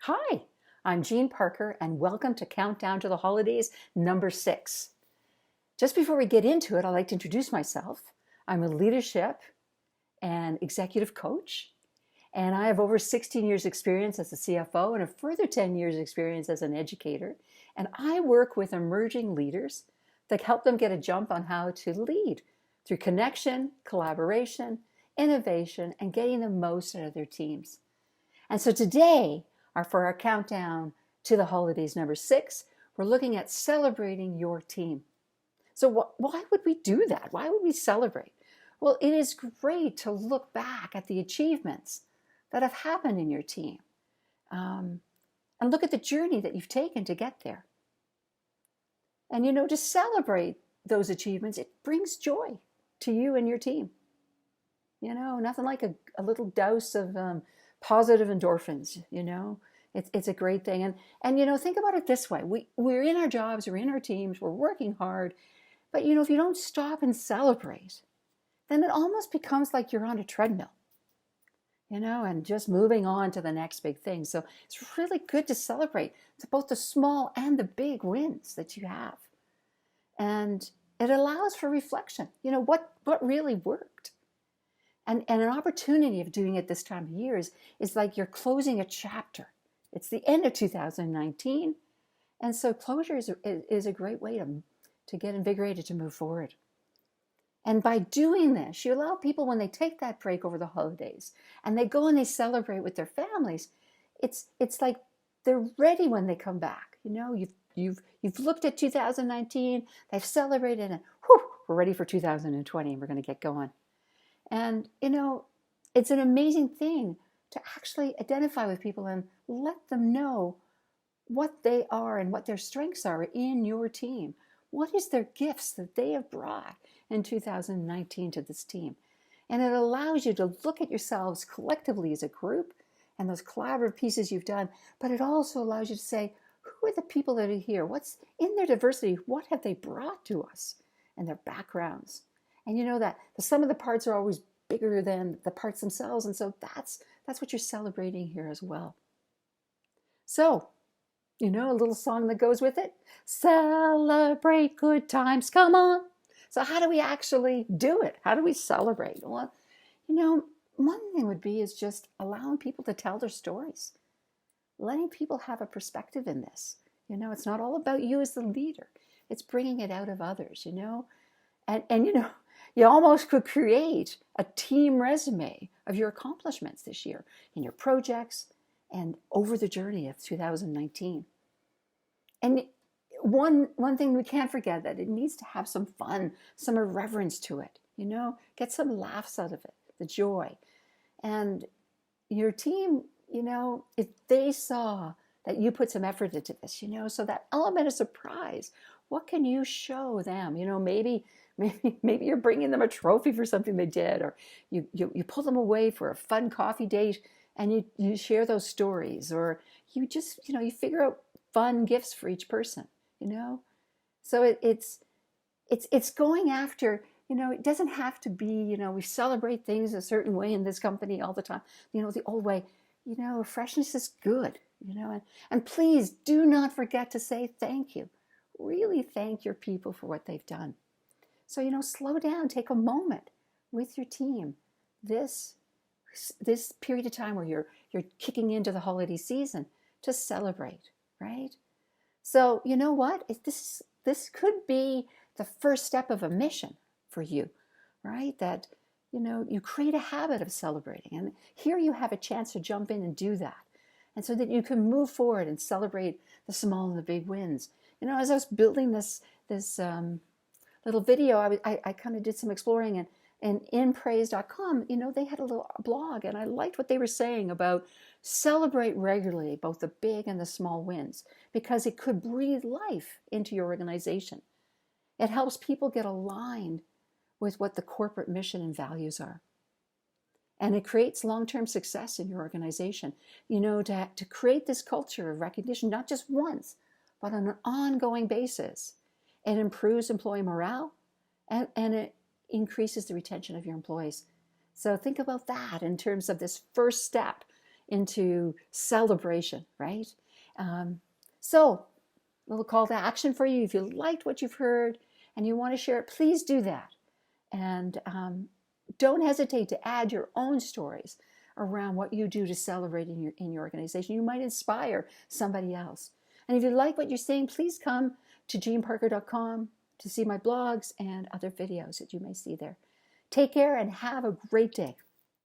Hi, I'm Jean Parker, and welcome to Countdown to the Holidays number 6. Just before we get into it, I'd like to introduce myself. I'm a leadership and executive coach, and I have over 16 years experience as a CFO and a further 10 years experience as an educator. And I work with emerging leaders that help them get a jump on how to lead through connection, collaboration, innovation, and getting the most out of their teams. And so today, for our countdown to the holidays number 6, we're looking at celebrating your team. So why would we do that? Why would we celebrate? Well, it is great to look back at the achievements that have happened in your team, and look at the journey that you've taken to get there. And to celebrate those achievements, it brings joy to you and your team. Nothing like a little dose of positive endorphins. It's a great thing. And think about it this way. We're in our jobs, we're in our teams, we're working hard. But if you don't stop and celebrate, then it almost becomes like you're on a treadmill, and just moving on to the next big thing. So it's really good to celebrate both the small and the big wins that you have. And it allows for reflection. What really worked? And an opportunity of doing it this time of year is like you're closing a chapter. It's the end of 2019. And so closure is a great way to get invigorated to move forward. And by doing this, you allow people, when they take that break over the holidays and they go and they celebrate with their families, it's like they're ready when they come back. You've looked at 2019, they've celebrated, and we're ready for 2020, and we're going to get going. And, it's an amazing thing to actually identify with people and let them know what they are and what their strengths are in your team. What is their gifts that they have brought in 2019 to this team? And it allows you to look at yourselves collectively as a group and those collaborative pieces you've done, but it also allows you to say, who are the people that are here? What's in their diversity? What have they brought to us and their backgrounds? And that the sum of the parts are always bigger than the parts themselves. And so that's what you're celebrating here as well. So, a little song that goes with it. Celebrate good times, come on. So how do we actually do it? How do we celebrate? Well, one thing would be is just allowing people to tell their stories. Letting people have a perspective in this. It's not all about you as the leader. It's bringing it out of others, And you almost could create a team resume of your accomplishments this year in your projects and over the journey of 2019. And one thing we can't forget, that it needs to have some fun, some irreverence to it, get some laughs out of it, the joy. And your team, if they saw that you put some effort into this, so that element of surprise, what can you show them? Maybe you're bringing them a trophy for something they did, or you pull them away for a fun coffee date and you share those stories, or you just, you figure out fun gifts for each person, So it's going after, it doesn't have to be, we celebrate things a certain way in this company all the time, the old way. Freshness is good, and please do not forget to say thank you. Really thank your people for what they've done. So, slow down, take a moment with your team this period of time where you're kicking into the holiday season to celebrate, right? So, you know what? This could be the first step of a mission for you, right? That, you create a habit of celebrating. And here you have a chance to jump in and do that. And so that you can move forward and celebrate the small and the big wins. As I was building this little video, I kind of did some exploring, and inpraise.com, they had a little blog, and I liked what they were saying about celebrate regularly, both the big and the small wins, because it could breathe life into your organization. It helps people get aligned with what the corporate mission and values are. And it creates long-term success in your organization, to create this culture of recognition, not just once, but on an ongoing basis. It improves employee morale, and it increases the retention of your employees. So think about that in terms of this first step into celebration, right? So, a little call to action for you. If you liked what you've heard and you want to share it, please do that. And don't hesitate to add your own stories around what you do to celebrate in your organization. You might inspire somebody else. And if you like what you're seeing, please come to jeanparker.com to see my blogs and other videos that you may see there. Take care and have a great day.